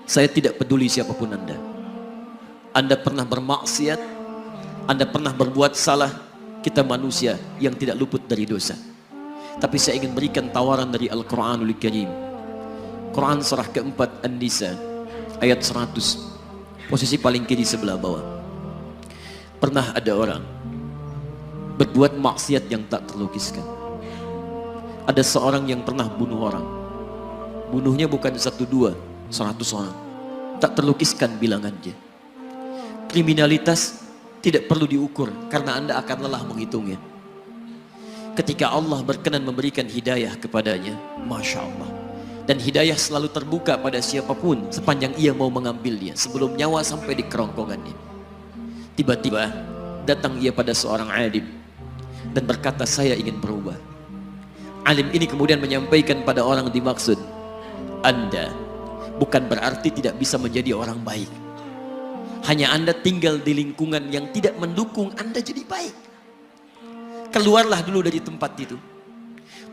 Saya tidak peduli siapapun Anda. Anda pernah bermaksiat, Anda pernah berbuat salah. Kita manusia yang tidak luput dari dosa. Tapi saya ingin berikan tawaran dari Al-Quranul Karim. Quran surah keempat An-Nisa ayat 100, posisi paling kiri sebelah bawah. Pernah ada orang berbuat maksiat yang tak terlukiskan. Ada seorang yang pernah bunuh orang. Bunuhnya bukan 1, 2, 100 orang. Tak terlukiskan bilangannya. Kriminalitas tidak perlu diukur karena Anda akan lelah menghitungnya. Ketika Allah berkenan memberikan hidayah kepadanya, Masya Allah. Dan hidayah selalu terbuka pada siapapun sepanjang ia mau mengambilnya sebelum nyawa sampai di kerongkongannya. Tiba-tiba datang ia pada seorang alim dan berkata, saya ingin berubah. Alim ini kemudian menyampaikan pada orang dimaksud, Anda bukan berarti tidak bisa menjadi orang baik. Hanya Anda tinggal di lingkungan yang tidak mendukung Anda jadi baik. Keluarlah dulu dari tempat itu.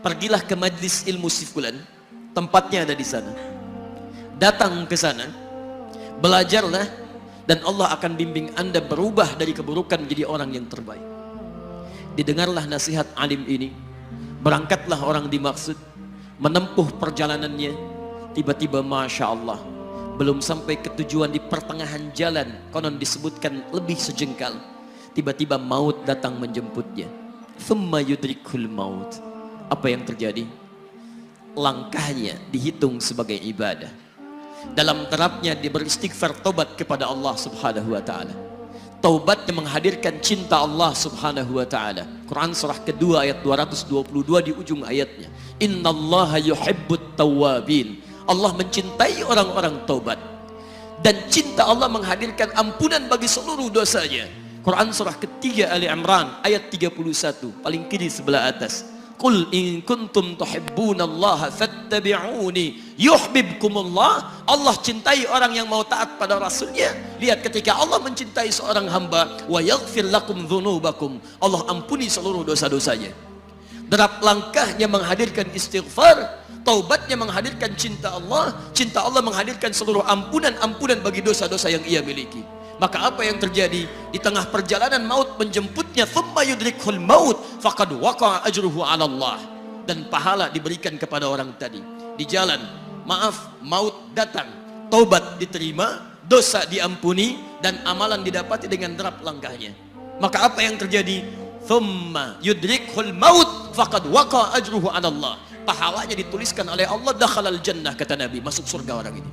Pergilah ke majlis ilmu sifulan, tempatnya ada di sana. Datang ke sana, belajarlah, dan Allah akan bimbing Anda berubah dari keburukan menjadi orang yang terbaik. Didengarlah nasihat alim ini. Berangkatlah orang dimaksud, menempuh perjalanannya. Tiba-tiba Masya Allah, belum sampai ke tujuan, di pertengahan jalan, konon disebutkan lebih sejengkal, tiba-tiba maut datang menjemputnya. Thumma yudrikul maut. Apa yang terjadi? Langkahnya dihitung sebagai ibadah. Dalam terapnya dia beristighfar, tobat kepada Allah subhanahu wa ta'ala. Taubat yang menghadirkan cinta Allah subhanahu wa ta'ala. Quran surah kedua ayat 222 di ujung ayatnya. Innallaha yuhibbut tawwabin. Allah mencintai orang-orang taubat. Dan cinta Allah menghadirkan ampunan bagi seluruh dosanya. Quran surah ketiga Ali Imran ayat 31, paling kiri sebelah atas. Qul in kuntum tuhibbunallaha fattabi'uni yuhibbukumullah. Allah cintai orang yang mau taat pada Rasulnya. Lihat, ketika Allah mencintai seorang hamba, wa yaghfir lakum dzunubakum, Allah ampuni seluruh dosa-dosanya. Derap langkahnya menghadirkan istighfar, taubatnya menghadirkan cinta Allah menghadirkan seluruh ampunan bagi dosa-dosa yang ia miliki. Maka apa yang terjadi? Di tengah perjalanan maut menjemputnya, thumma yudrikhul maut faqad waqa'a ajruhu 'ala Allah. Dan pahala diberikan kepada orang tadi. Di jalan, maaf, maut datang, taubat diterima, dosa diampuni, dan amalan didapati dengan derap langkahnya. Maka apa yang terjadi? Thumma yudrikhul maut faqad waqa'a ajruhu 'ala Allah. Pahalanya dituliskan oleh Allah, dakhalal jannah, kata Nabi, masuk surga orang ini.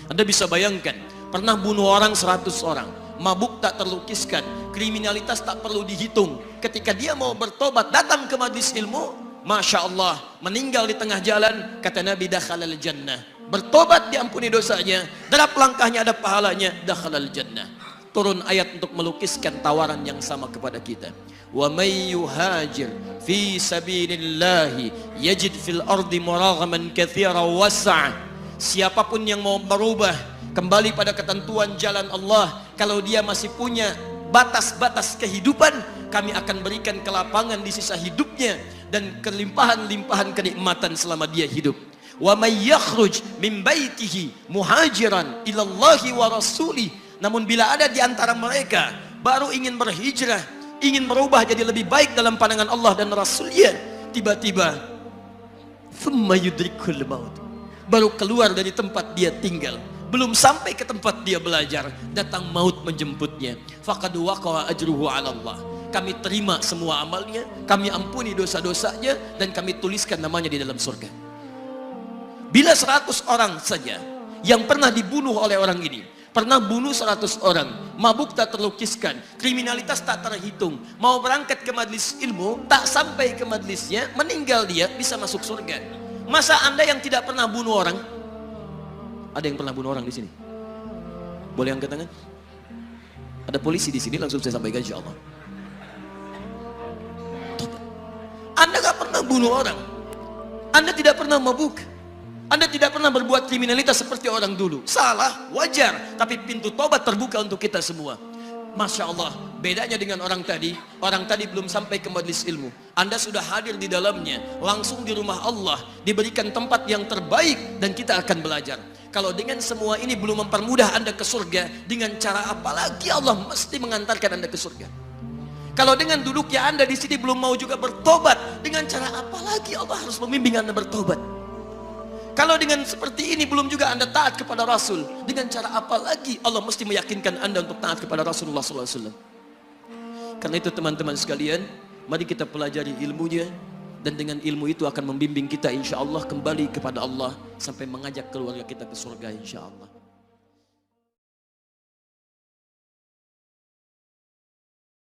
Anda bisa bayangkan, pernah bunuh orang 100 orang, mabuk tak terlukiskan, kriminalitas tak perlu dihitung. Ketika dia mau bertobat, datang ke majlis ilmu, Masya Allah, meninggal di tengah jalan, kata Nabi, dakhalal jannah. Bertobat diampuni dosanya, derap langkahnya ada pahalanya, dakhalal jannah. Turun ayat untuk melukiskan tawaran yang sama kepada kita. Wa may yuhajir fi sabilillahi yajid fil ardi muraghaman katsiran was'a. Siapapun yang mau berubah kembali pada ketentuan jalan Allah, kalau dia masih punya batas-batas kehidupan, kami akan berikan kelapangan di sisa hidupnya dan kelimpahan-limpahan kenikmatan selama dia hidup. Wa may yakhruj min baitihi muhajiran ilallahi wa rasulih. Namun bila ada di antara mereka baru ingin berhijrah, ingin berubah jadi lebih baik dalam pandangan Allah dan Rasulnya, tiba-tiba thumma yudrikul maut, baru keluar dari tempat dia tinggal, belum sampai ke tempat dia belajar, datang maut menjemputnya, faqad waqa'a ajruhu 'ala Allah. Kami terima semua amalnya, kami ampuni dosa-dosanya, dan kami tuliskan namanya di dalam surga. Bila 100 orang saja yang pernah dibunuh oleh orang ini, pernah bunuh 100 orang, mabuk tak terlukiskan, kriminalitas tak terhitung, mau berangkat ke majlis ilmu, tak sampai ke majlisnya, meninggal dia, bisa masuk surga. Masa Anda yang tidak pernah bunuh orang? Ada yang pernah bunuh orang di sini? Boleh angkat tangan? Ada polisi di sini, langsung saya sampaikan insyaallah. Anda gak pernah bunuh orang, Anda tidak pernah mabuk, Anda tidak pernah berbuat kriminalitas seperti orang dulu. Salah, wajar, tapi pintu tobat terbuka untuk kita semua. Masya Allah, Bedanya dengan orang tadi belum sampai ke majelis ilmu. Anda sudah hadir di dalamnya, langsung di rumah Allah, diberikan tempat yang terbaik dan kita akan belajar. Kalau dengan semua ini belum mempermudah Anda ke surga, dengan cara apa lagi Allah mesti mengantarkan Anda ke surga? Kalau dengan duduknya Anda di sini belum mau juga bertobat, dengan cara apa lagi Allah harus membimbing Anda bertobat? Kalau dengan seperti ini belum juga Anda taat kepada Rasul, dengan cara apa lagi Allah mesti meyakinkan Anda untuk taat kepada Rasulullah SAW? Karena itu teman-teman sekalian, mari kita pelajari ilmunya, dan dengan ilmu itu akan membimbing kita insya Allah kembali kepada Allah sampai mengajak keluarga kita ke surga insya Allah.